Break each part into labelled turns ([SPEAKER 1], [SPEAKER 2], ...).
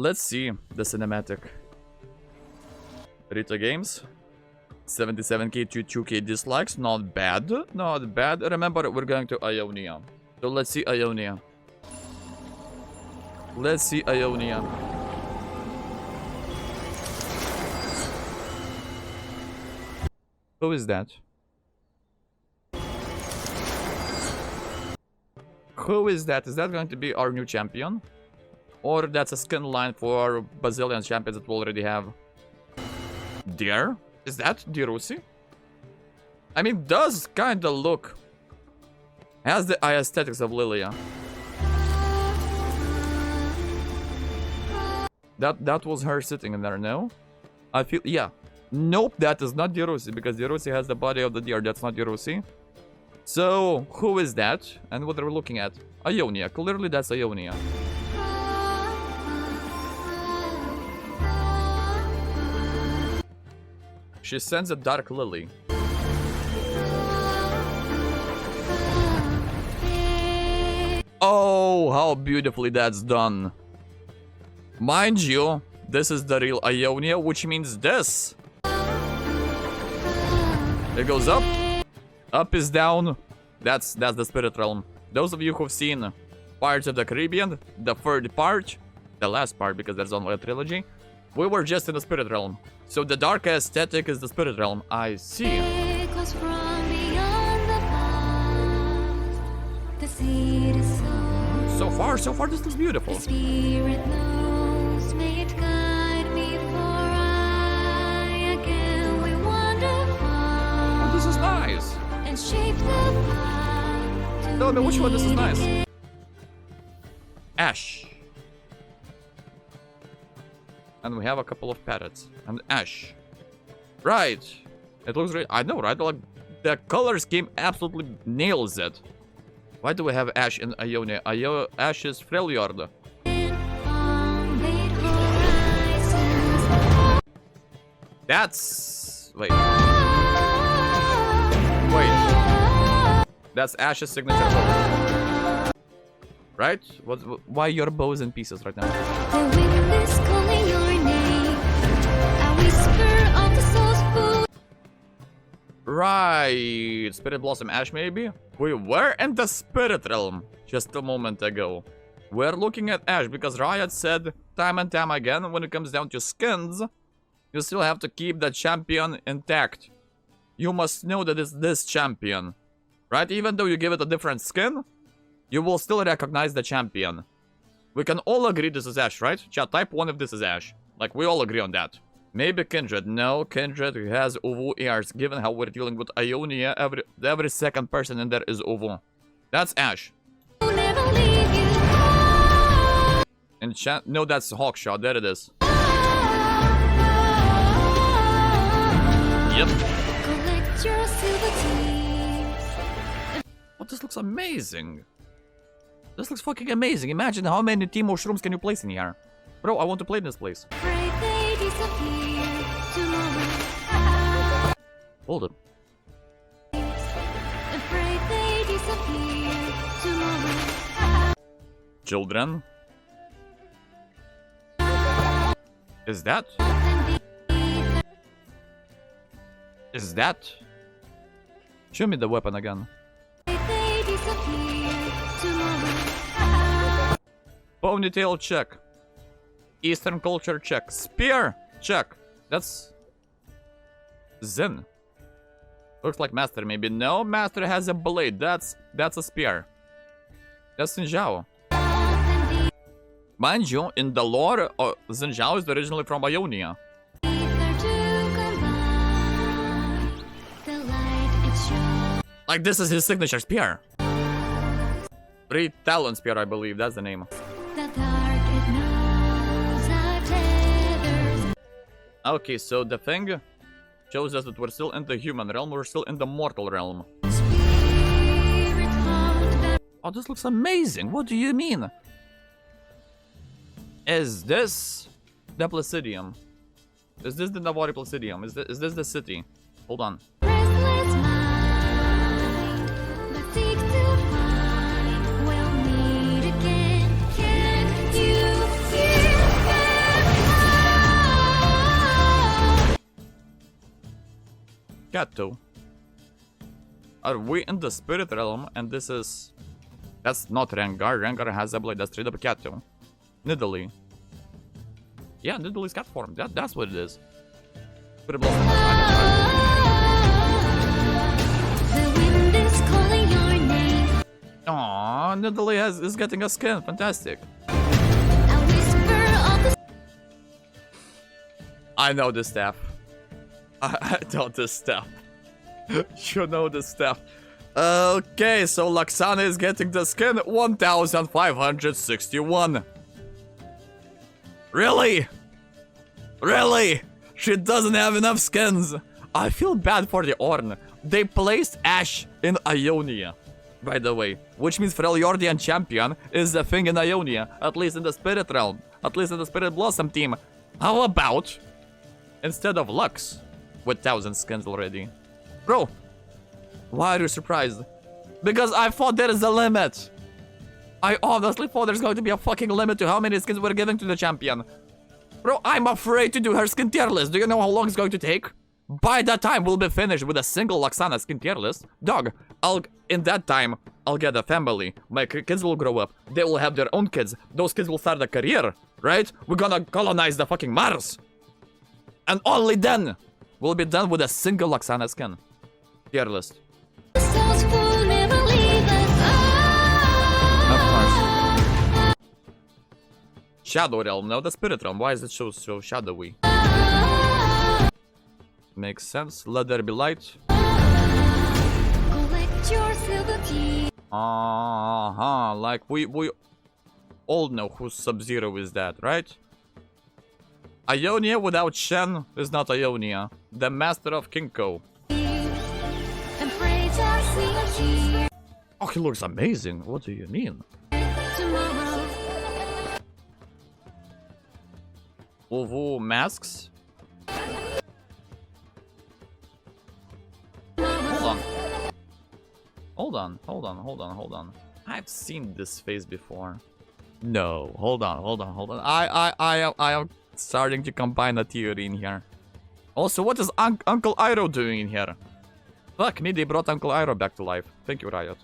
[SPEAKER 1] let's see the cinematic. Rita Games. 77k to 2k dislikes. Not bad. Not bad. Remember, we're going to Ionia. So let's see Ionia. Let's see Ionia. Who is that? Who is that? Is that going to be our new champion? Or that's a skin line for Brazilian champions that we already have? Dear? Is that Dirusi? I mean, does kinda look... has the eye aesthetics of Lilia. That was her sitting in there, no? I feel... yeah. Nope, that is not Dirusi, because Dirusi has the body of the deer. That's not Dirusi. So, who is that? And what are we looking at? Ionia. Clearly that's Ionia. She sends a Dark Lily. Oh, how beautifully that's done. Mind you, this is the real Ionia, which means this. It goes up. Up is down. That's the Spirit Realm. Those of you who've seen Pirates of the Caribbean, the third part, the last part because there's only a trilogy, we were just in the Spirit Realm. So the dark aesthetic is the Spirit Realm. I see. So far, this looks beautiful. Oh, this is nice. Tell me which one this is nice. Ash. And we have a couple of parrots. And Ash. Right. It looks great. I know, right? Like, the color scheme absolutely nails it. Why do we have Ash in Ionia? Ash is Freljord. That's... wait. Wait. That's Ash's signature bow. Right? Why your bow is in pieces right now?
[SPEAKER 2] The wind is calling your name. A whisper of the soul's food.
[SPEAKER 1] Right. Spirit Blossom Ash, maybe? We were in the Spirit Realm just a moment ago. We're looking at Ash because Riot said time and time again, when it comes down to skins, you still have to keep the champion intact. You must know that it's this champion. Right? Even though you give it a different skin, you will still recognize the champion. We can all agree this is Ash, right? Chat, type 1 if this is Ash. Like, we all agree on that. Maybe Kindred. No, Kindred has Uvu ears. Given how we're dealing with Ionia, every second person in there is Uvu. That's Ash. And chat, no, that's Hawkshot. There it is. Yep. Oh, this looks amazing. This looks fucking amazing. Imagine how many Teemo shrooms can you place in here. Bro, I want to play in this place. Hold it. Children. Is that? Is that? Show me the weapon again. Ponytail, check. Eastern culture, check. Spear, check. That's... Zen. Looks like Master, maybe. No, Master has a blade. That's a spear. That's Xin Zhao. Mind you, in the lore, Xin Zhao is originally from Ionia. Like, this is his signature spear. Three Talon Spear, I believe. That's the name. Okay, so the thing shows us that we're still in the human realm. We're still in the mortal realm. Oh, this looks amazing. What do you mean? Is this the Placidium? Is this the Navari Placidium? Is this the city? Hold on. Kato. Are we in the spirit realm? And this is... That's not Rengar. Rengar has a blade. That's straight up Kato. Nidalee. Yeah, Nidalee's cat form. That's what it is. Spirit Blossom has
[SPEAKER 2] The wind is calling your name.
[SPEAKER 1] Aww, Nidalee is getting a skin. Fantastic.
[SPEAKER 2] A whisper of the
[SPEAKER 1] I know this stuff. I know this stuff. You know this stuff. Okay, so Laxana is getting the skin 1561. Really? Really? She doesn't have enough skins. I feel bad for the Ornn. They placed Ashe in Ionia, by the way. Which means Freljordian champion is the thing in Ionia. At least in the Spirit Realm. At least in the Spirit Blossom team. How about instead of Lux? With 1,000 skins already. Bro, why are you surprised? Because I thought there is a limit. I honestly thought there's going to be a fucking limit to how many skins we're giving to the champion. Bro, I'm afraid to do her skin tier list. Do you know how long it's going to take? By that time, we'll be finished with a single Laxana skin tier list. Dog, in that time, I'll get a family. My kids will grow up. They will have their own kids. Those kids will start a career, right? We're gonna colonize the fucking Mars. And only then, we'll be done with a single Laxana skin tier list.
[SPEAKER 2] souls will never leave us.
[SPEAKER 1] Of course. Shadow Realm, no, the Spirit Realm. Why is it so shadowy? Makes sense. Let there be light.
[SPEAKER 2] Collect your silver key.
[SPEAKER 1] Like we all know who Sub-Zero is that, right? Ionia without Shen is not Ionia. The Master of Kinko.
[SPEAKER 2] And praise our singing
[SPEAKER 1] Oh, he looks amazing. What do you mean?
[SPEAKER 2] tomorrow.
[SPEAKER 1] Uwu masks? Hold on. I've seen this face before. No, hold on. I am starting to combine a theory in here. Also, what is Uncle Iroh doing in here? Fuck me, they brought Uncle Iroh back to life. Thank you, Riot.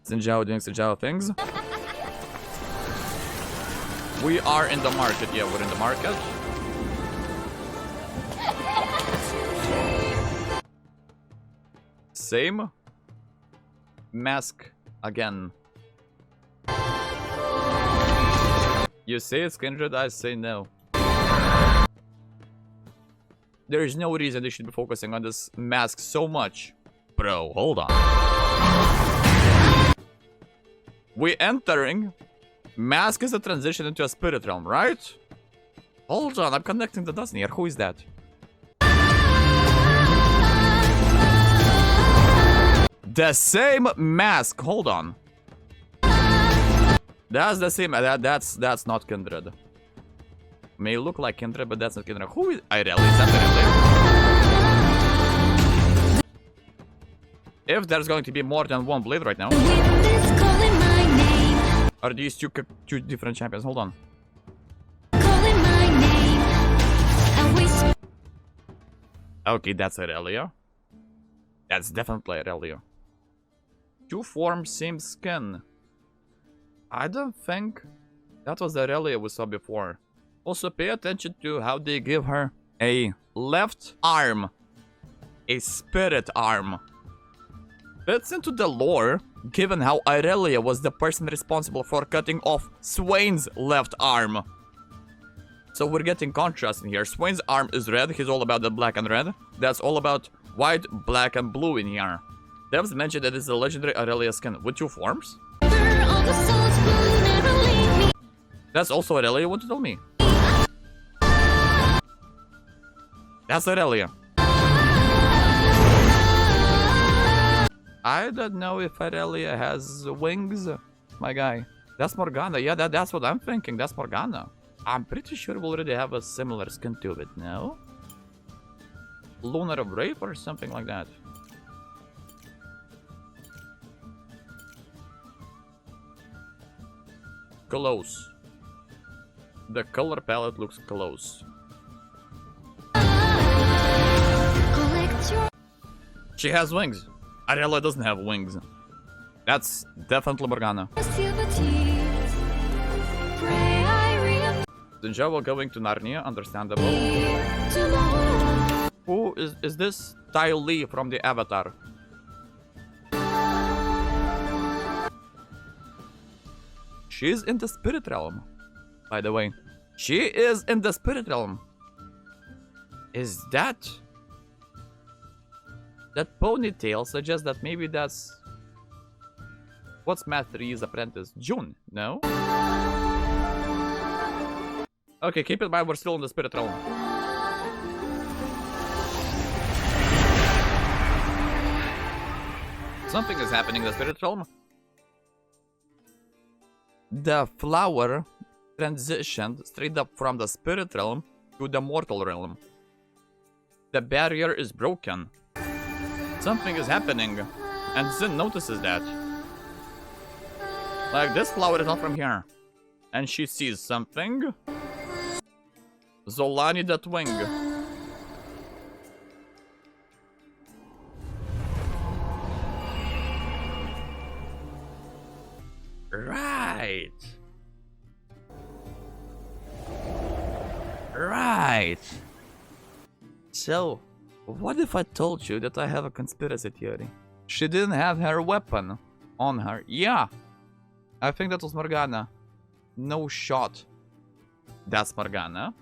[SPEAKER 1] Xin doing Xin things. We are in the market. Yeah, we're in the market. Same. Mask again. You say it's Kindred, I say no. There is no reason they should be focusing on this mask so much. Bro, hold on. We entering. Mask is a transition into a spirit realm, right? Hold on, I'm connecting the dozen here. Who is that? The same mask. Hold on. That's the same. That's not Kindred. May look like Kindred, but that's not Kindred. Who is Irelia? Is that Irelia? If there's going to be more than one blade right now.
[SPEAKER 2] The wind is calling my name.
[SPEAKER 1] Are these two different champions? Hold on.
[SPEAKER 2] Calling my name. A whisper.
[SPEAKER 1] Okay, that's Irelia. That's definitely Irelia. Two forms, same skin. I don't think that was the Irelia we saw before. Also, pay attention to how they give her a left arm. A spirit arm. Fits into the lore, given how Irelia was the person responsible for cutting off Swain's left arm. So we're getting contrast in here. Swain's arm is red, he's all about the black and red. That's all about white, black, and blue in here. Devs mentioned that it's a legendary Irelia skin with two forms.
[SPEAKER 2] All the souls will never leave me.
[SPEAKER 1] That's also Irelia, what you tell me? That's Irelia. I don't know if Irelia has wings, my guy. That's Morgana. Yeah, that's what I'm thinking. That's Morgana. I'm pretty sure we already have a similar skin to it, no? Lunar Brave or something like that. Close. The color palette looks close. She has wings. Ariella doesn't have wings. That's definitely Morgana.
[SPEAKER 2] silver tears. Pray I reappear
[SPEAKER 1] Zinjao going to Narnia, understandable.
[SPEAKER 2] tomorrow.
[SPEAKER 1] Who is this? Tai Li from the Avatar. She's in the spirit realm, by the way. She is in the spirit realm. Is that ponytail suggests that maybe that's what's Matt 3's apprentice? June? No? Okay, keep in mind we're still in the spirit realm. Something is happening in the spirit realm. The flower transitioned straight up from the spirit realm to the mortal realm. The barrier is broken. Something is happening, and Zin notices that. Like, this flower is not from here. And she sees something. Zolani that wing. Right. Right. So, what if I told you that I have a conspiracy theory? She didn't have her weapon on her. Yeah. I think that was Morgana. No shot. That's Morgana.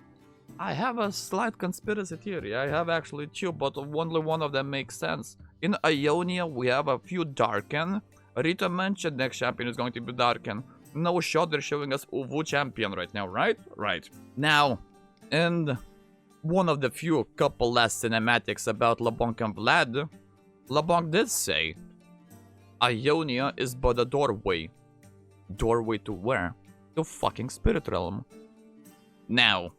[SPEAKER 1] I have a slight conspiracy theory. I have actually two, but only one of them makes sense. In Ionia, we have a few Darken. Rita mentioned next champion is going to be Darken. No shot, they're showing us Uwu champion right now, right? Right. Now, in one of the few couple last cinematics about LeBlanc and Vlad, LeBlanc did say, Ionia is but a doorway. Doorway to where? To fucking Spirit Realm. Now,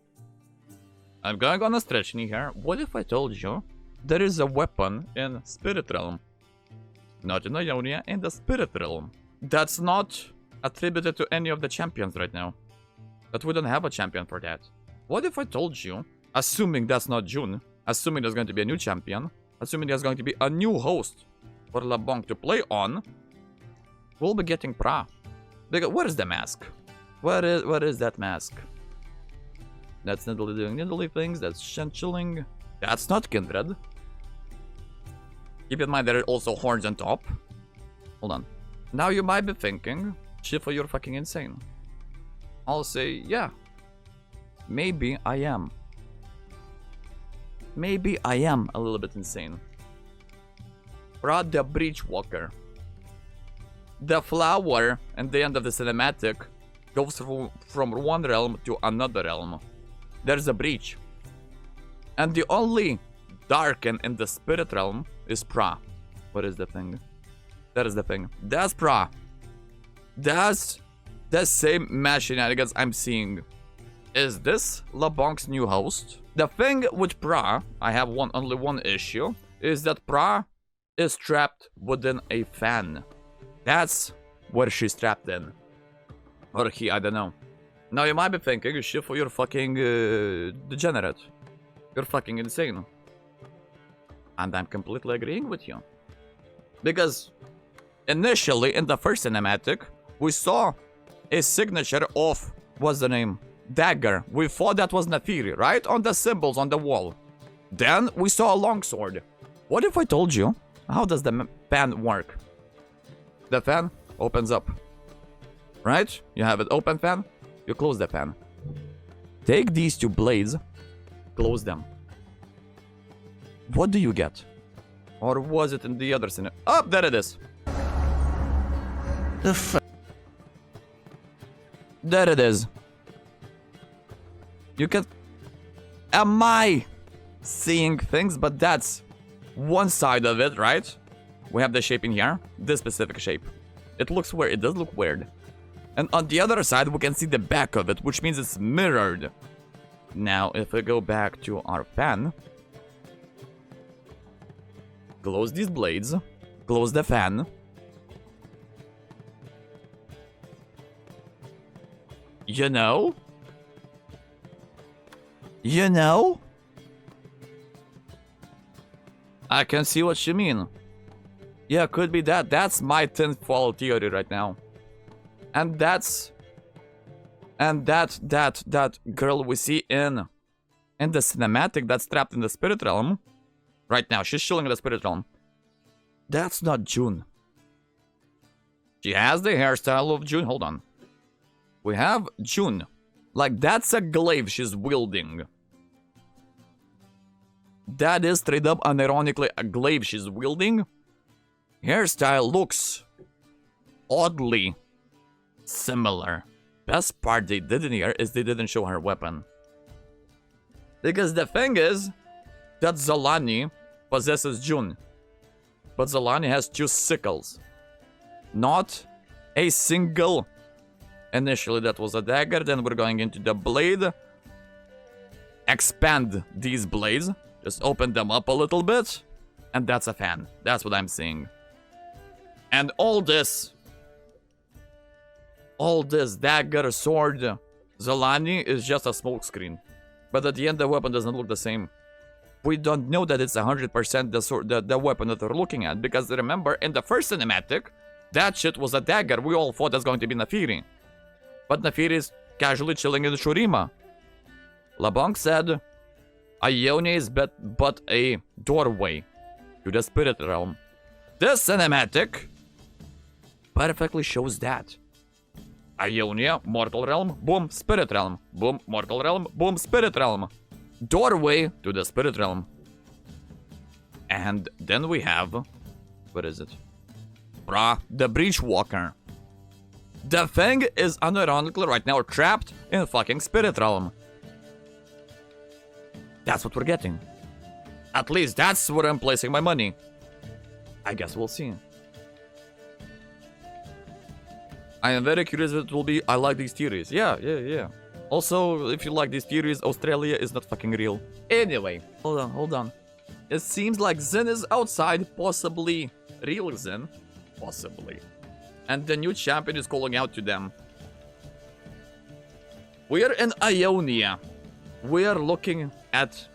[SPEAKER 1] I'm going on a stretch here. What if I told you there is a weapon in Spirit Realm? Not in Ionia, in the Spirit Realm. That's not attributed to any of the champions right now. But we don't have a champion for that. What if I told you, assuming that's not June, assuming there's going to be a new champion, assuming there's going to be a new host for LeBlanc to play on, we'll be getting Pra. Because where is the mask? Where is that mask? That's Nidalee doing Nidalee things, that's Shenchilling. That's not Kindred. Keep in mind there are also horns on top. Hold on. Now you might be thinking, Shifa, you're fucking insane. I'll say, yeah. Maybe I am. Maybe I am a little bit insane. Pra the Breachwalker. The flower at the end of the cinematic goes from one realm to another realm. There's a breach. And the only Darken in the spirit realm is Pra. What is the thing? That is the thing. That's Pra. That's the same match shenanigans I'm seeing. Is this LeBlanc's new host? The thing with Pra, I have only one issue, is that Pra is trapped within a fan. That's where she's trapped in. Or he, I don't know. Now you might be thinking, Shifu, you're fucking degenerate. You're fucking insane. And I'm completely agreeing with you. Because initially, in the first cinematic, we saw a signature of, what's the name? Dagger. We thought that was Nathiri, right? On the symbols on the wall. Then we saw a longsword. What if I told you? How does the fan work? The fan opens up. Right? You have an open fan. You close the fan. Take these two blades. Close them. What do you get? Or was it in the other scene? Oh, there it is. There it is. You can... Am I seeing things? But that's one side of it, right? We have the shape in here. This specific shape. It looks weird. It does look weird. And on the other side, we can see the back of it, which means it's mirrored. Now, if we go back to our fan... Close these blades. Close the fan. You know? I can see what you mean. Yeah, could be that. That's my tinfoil theory right now. And that's... And that girl we see in the cinematic that's trapped in the spirit realm. Right now, she's chilling in the spirit realm. That's not June. She has the hairstyle of June. Hold on. We have June. Like, that's a glaive she's wielding. That is straight up unironically a glaive she's wielding. Hairstyle looks oddly similar. Best part they did in here is they didn't show her weapon. Because the thing is that Zolani possesses June. But Zolani has 2 sickles. Not a single. Initially that was a dagger, then we're going into the blade. Expand these blades. Just open them up a little bit. And that's a fan. That's what I'm seeing. And all this dagger, sword, Zolani is just a smokescreen. But at the end the weapon doesn't look the same. We don't know that it's 100% the weapon that we're looking at. Because remember, in the first cinematic, that shit was a dagger. We all thought that's going to be Nefiri. But Nefiri is casually chilling in Shurima. LeBlanc said, Ionia is but a doorway to the spirit realm. This cinematic perfectly shows that. Ionia, mortal realm, boom, spirit realm. Boom, mortal realm, boom, spirit realm. Doorway to the spirit realm. And then we have... What is it? Bruh, the Breachwalker. The thing is unironically right now trapped in fucking spirit realm. That's what we're getting. At least that's where I'm placing my money. I guess we'll see. I am very curious what it will be. I like these theories. Yeah. Also, if you like these theories, Australia is not fucking real. Anyway, hold on. It seems like Zen is outside, possibly real Zen. Possibly. And the new champion is calling out to them. We are in Ionia. We are looking at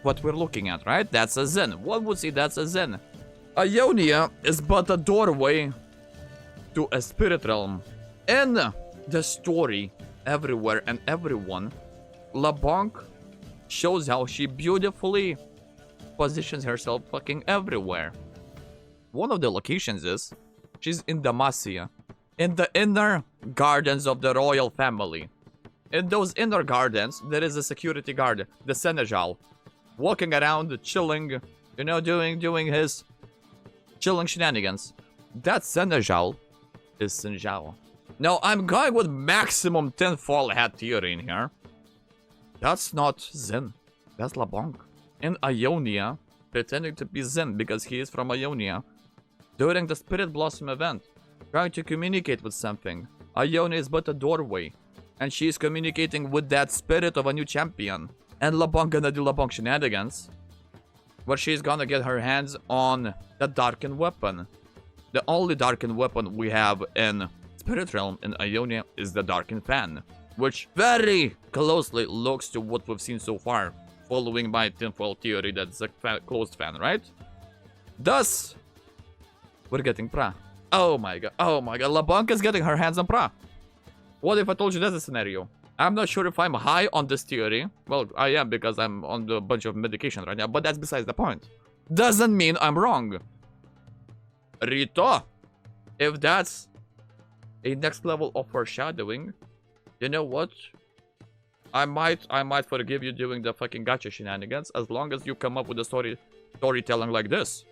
[SPEAKER 1] what we're looking at, right? That's a Zen. One would say that's a Zen. Ionia is but a doorway to a spirit realm. In the story, everywhere and everyone, LeBlanc shows how she beautifully positions herself fucking everywhere. One of the locations is she's in Demacia, in the inner gardens of the royal family. In those inner gardens, there is a security guard, the Senegal, walking around, chilling, you know, doing his chilling shenanigans. That Senegal is Sinjao. Now, I'm going with maximum tinfoil hat theory in here. That's not Zen. That's LeBlanc. In Ionia, pretending to be Zen because he is from Ionia. During the Spirit Blossom event, trying to communicate with something. Ionia is but a doorway. And she is communicating with that spirit of a new champion. And LeBlanc gonna do LeBlanc shenanigans. Where she's gonna get her hands on the Darkened weapon. The only Darkened weapon we have in Spirit Realm in Ionia is the Darkened fan. Which very closely looks to what we've seen so far. Following my tinfoil theory that's a closed fan, right? Thus, we're getting Pra. Oh my god, LeBlanc is getting her hands on Pra. What if I told you that's a scenario? I'm not sure if I'm high on this theory. Well, I am because I'm on a bunch of medication right now, but that's besides the point. Doesn't mean I'm wrong. Rito, if that's a next level of foreshadowing, you know what? I might forgive you doing the fucking gacha shenanigans as long as you come up with a storytelling like this.